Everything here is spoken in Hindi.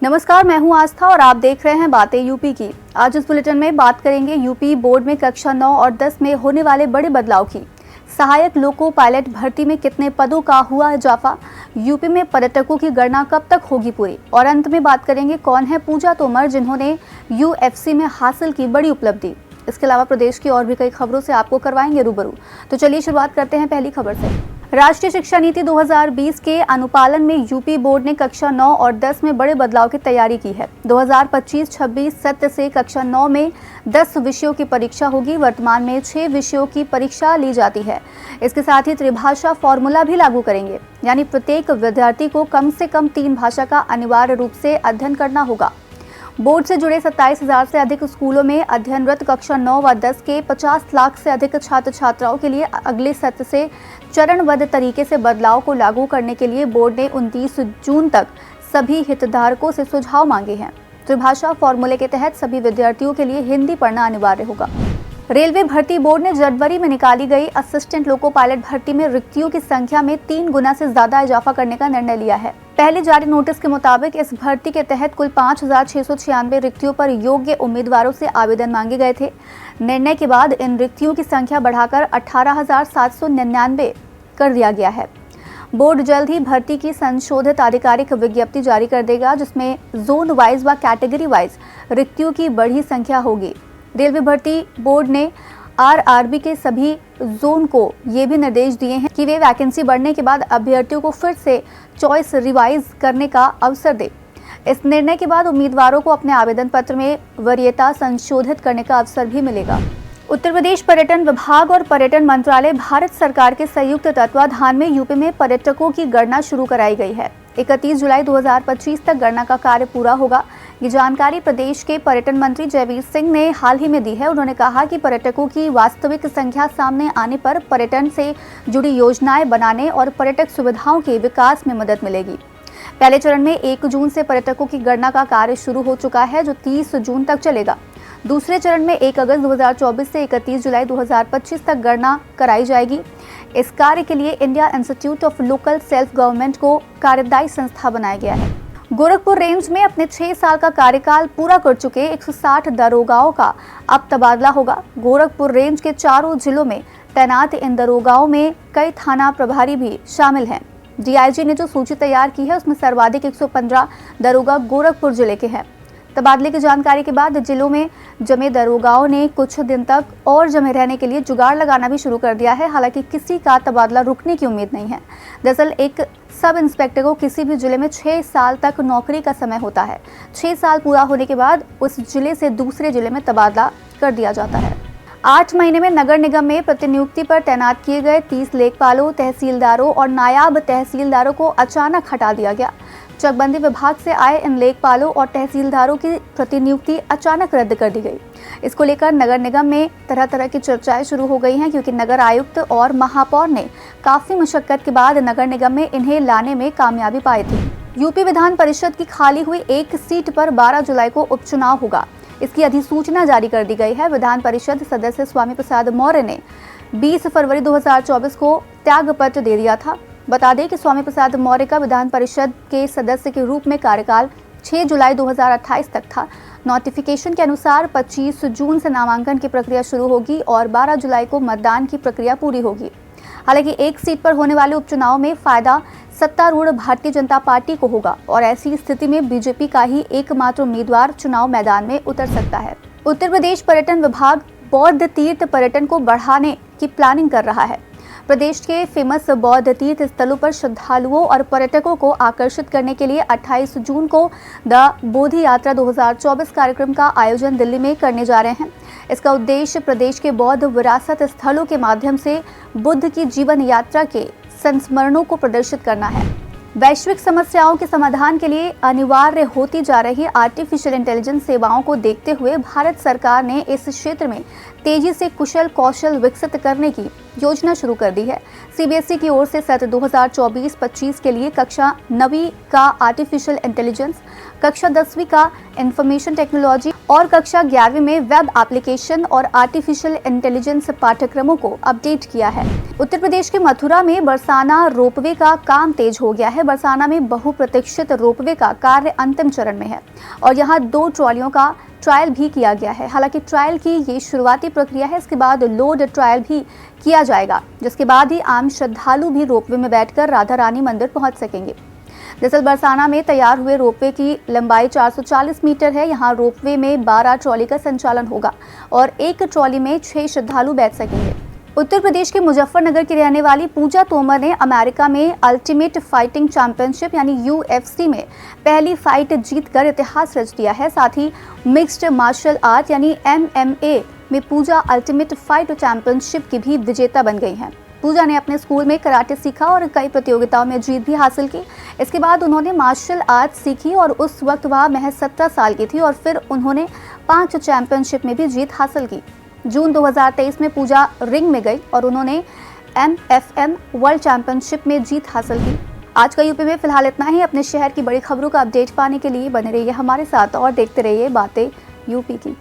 नमस्कार, मैं हूं आस्था और आप देख रहे हैं बातें यूपी की। आज इस बुलेटिन में बात करेंगे यूपी बोर्ड में कक्षा 9 और 10 में होने वाले बड़े बदलाव की। सहायक लोको पायलट भर्ती में कितने पदों का हुआ इजाफा, यूपी में पर्यटकों की गणना कब तक होगी पूरी, और अंत में बात करेंगे कौन है पूजा तोमर जिन्होंने यूएफसी में हासिल की बड़ी उपलब्धि। इसके अलावा प्रदेश की और भी कई खबरों से आपको करवाएंगे रूबरू। तो चलिए शुरुआत करते हैं पहली खबर से। राष्ट्रीय शिक्षा नीति 2020 के अनुपालन में यूपी बोर्ड ने कक्षा 9 और 10 में बड़े बदलाव की तैयारी की है। 2025-26 सत्र से कक्षा 9 में 10 विषयों की परीक्षा होगी। वर्तमान में 6 विषयों की परीक्षा ली जाती है। इसके साथ ही त्रिभाषा फॉर्मूला भी लागू करेंगे, यानी प्रत्येक विद्यार्थी को कम से कम 3 भाषा का अनिवार्य रूप से अध्ययन करना होगा। बोर्ड से जुड़े 27,000 से अधिक स्कूलों में अध्ययनरत कक्षा 9 व 10 के 50 लाख से अधिक छात्र छात्राओं के लिए अगले सत्र से चरणबद्ध तरीके से बदलाव को लागू करने के लिए बोर्ड ने 29 जून तक सभी हितधारकों से सुझाव मांगे हैं। त्रिभाषा फॉर्मूले के तहत सभी विद्यार्थियों के लिए हिंदी पढ़ना अनिवार्य होगा। रेलवे भर्ती बोर्ड ने जनवरी में निकाली गई असिस्टेंट लोको पायलट भर्ती में रिक्तियों की संख्या में 3 गुना से ज्यादा इजाफा करने का निर्णय लिया है। पहले जारी नोटिस के मुताबिक इस भर्ती के तहत कुल 5,696 रिक्तियों पर योग्य उम्मीदवारों से आवेदन मांगे गए थे। निर्णय के बाद इन रिक्तियों की संख्या बढ़ाकर 18,799 कर दिया गया है। बोर्ड जल्द ही भर्ती की संशोधित आधिकारिक विज्ञप्ति जारी कर देगा, जिसमें जोन वाइज व कैटेगरी वाइज रिक्तियों की बढ़ी संख्या होगी। रेलवे भर्ती बोर्ड ने आरआरबी के सभी जोन को ये भी निर्देश दिए हैं कि वे वैकेंसी बढ़ने के बाद अभ्यर्थियों को फिर से चॉइस रिवाइज करने का अवसर दे। इस निर्णय के बाद उम्मीदवारों को अपने आवेदन पत्र में वरीयता संशोधित करने का अवसर भी मिलेगा। उत्तर प्रदेश पर्यटन विभाग और पर्यटन मंत्रालय भारत सरकार के संयुक्त तत्वाधान में यूपी में पर्यटकों की गणना शुरू कराई गई है। 31 जुलाई 2025 तक गणना का कार्य पूरा होगा। ये जानकारी प्रदेश के पर्यटन मंत्री जयवीर सिंह ने हाल ही में दी है। उन्होंने कहा कि पर्यटकों की वास्तविक संख्या सामने आने पर पर्यटन से जुड़ी योजनाएं बनाने और पर्यटक सुविधाओं के विकास में मदद मिलेगी। पहले चरण में 1 जून से पर्यटकों की गणना का कार्य शुरू हो चुका है, जो 30 जून तक चलेगा। दूसरे चरण में 1 अगस्त 2024 से 31 जुलाई 2025 तक गणना कराई जाएगी। इस कार्य के लिए India institute of local self government को कार्यदायी संस्था बनाया गया है। गोरखपुर रेंज में अपने 6 साल का कार्यकाल पूरा कर चुके 160 दरोगाओं का अब तबादला होगा। गोरखपुर रेंज के चारों जिलों में तैनात इन दरोगाओं में कई थाना प्रभारी भी शामिल हैं। डीआईजी ने जो सूची तैयार की है उसमें सर्वाधिक 115 दरोगा गोरखपुर जिले के हैं। तबादले की जानकारी के बाद जिलों में जमे दरोगाओं ने कुछ दिन तक और जमे रहने के लिए जुगाड़ लगाना भी शुरू कर दिया है। हालांकि किसी का तबादला रुकने की उम्मीद नहीं है। दरअसल एक सब इंस्पेक्टर को किसी भी जिले में 6 साल तक नौकरी का समय होता है। 6 साल पूरा होने के बाद उस जिले से दूसरे जिले में तबादला कर दिया जाता है। 8 महीने में नगर निगम में प्रतिनियुक्ति पर तैनात किए गए 30 लेखपालों, तहसीलदारों और नायाब तहसीलदारों को अचानक हटा दिया गया। चकबंदी विभाग से आए इन लेखपालों और तहसीलदारों की प्रतिनियुक्ति अचानक रद्द कर दी गई। इसको लेकर नगर निगम में तरह तरह की चर्चाएं शुरू हो गई हैं, क्योंकि नगर आयुक्त और महापौर ने काफी मशक्कत के बाद नगर निगम में इन्हें लाने में कामयाबी पाई थी। यूपी विधान परिषद की खाली हुई एक सीट पर 12 जुलाई को उपचुनाव होगा। इसकी अधिसूचना जारी कर दी गई है। विधान परिषद सदस्य स्वामी प्रसाद मौर्य ने 20 फरवरी 2024 को त्यागपत्र दे दिया था। बता दें कि स्वामी प्रसाद मौर्य का विधान परिषद के सदस्य के रूप में कार्यकाल 6 जुलाई 2028 तक था। नोटिफिकेशन के अनुसार 25 जून से नामांकन की प्रक्रिया शुरू होगी और 12 जुलाई को मतदान की प्रक्रिया पूरी होगी। हालांकि एक सीट पर होने वाले उपचुनाव में फायदा सत्तारूढ़ भारतीय जनता पार्टी को होगा और ऐसी स्थिति में बीजेपी का ही एकमात्र उम्मीदवार चुनाव मैदान में उतर सकता है। उत्तर प्रदेश पर्यटन विभाग बौद्ध तीर्थ पर्यटन को बढ़ाने की प्लानिंग कर रहा है। प्रदेश के फेमस बौद्ध तीर्थ स्थलों पर श्रद्धालुओं और पर्यटकों को आकर्षित करने के लिए 28 जून को द बोधि यात्रा 2024 कार्यक्रम का आयोजन दिल्ली में करने जा रहे हैं। इसका उद्देश्य प्रदेश के बौद्ध विरासत स्थलों के माध्यम से बुद्ध की जीवन यात्रा के संस्मरणों को प्रदर्शित करना है। वैश्विक समस्याओं के समाधान के लिए अनिवार्य होती जा रही आर्टिफिशियल इंटेलिजेंस सेवाओं को देखते हुए भारत सरकार ने इस क्षेत्र में तेजी से कुशल कौशल विकसित करने की योजना शुरू कर दी है। सीबीएसई की ओर से सत्र 2024-25 के लिए कक्षा 9वीं का आर्टिफिशियल इंटेलिजेंस, कक्षा 10वीं का इंफॉर्मेशन टेक्नोलॉजी और कक्षा 11वीं में वेब एप्लीकेशन और आर्टिफिशियल इंटेलिजेंस पाठ्यक्रमों को अपडेट किया है। उत्तर प्रदेश के मथुरा में बरसाना रोपवे का काम तेज हो गया है। बरसाना में बहुप्रतीक्षित रोपवे का कार्य अंतिम चरण में है और यहाँ 2 ट्रॉलियों का ट्रायल भी किया गया है। हालांकि ट्रायल की ये शुरुआती प्रक्रिया है, इसके बाद लोड ट्रायल भी किया जाएगा, जिसके बाद ही आम श्रद्धालु भी रोपवे में बैठकर राधा रानी मंदिर पहुंच सकेंगे। दरअसल बरसाना में तैयार हुए रोपवे की लंबाई 440 मीटर है। यहाँ रोपवे में 12 ट्रॉली का संचालन होगा और एक ट्रॉली में 6 श्रद्धालु बैठ सकेंगे। उत्तर प्रदेश के मुजफ्फरनगर की रहने वाली पूजा तोमर ने अमेरिका में अल्टीमेट फाइटिंग चैंपियनशिप यानी यूएफसी में पहली फाइट जीतकर इतिहास रच दिया है। साथ ही मिक्स्ड मार्शल आर्ट यानी एमएमए में पूजा अल्टीमेट फाइट चैंपियनशिप की भी विजेता बन गई हैं। पूजा ने अपने स्कूल में कराटे सीखा और कई प्रतियोगिताओं में जीत भी हासिल की। इसके बाद उन्होंने मार्शल आर्ट सीखी और उस वक्त वह महज 17 साल की थी और फिर उन्होंने 5 चैंपियनशिप में भी जीत हासिल की। जून 2023 में पूजा रिंग में गई और उन्होंने एमएफएम वर्ल्ड चैंपियनशिप में जीत हासिल की। आज का यूपी में फिलहाल इतना ही। अपने शहर की बड़ी खबरों का अपडेट पाने के लिए बने रहिए हमारे साथ और देखते रहिए बातें यूपी की।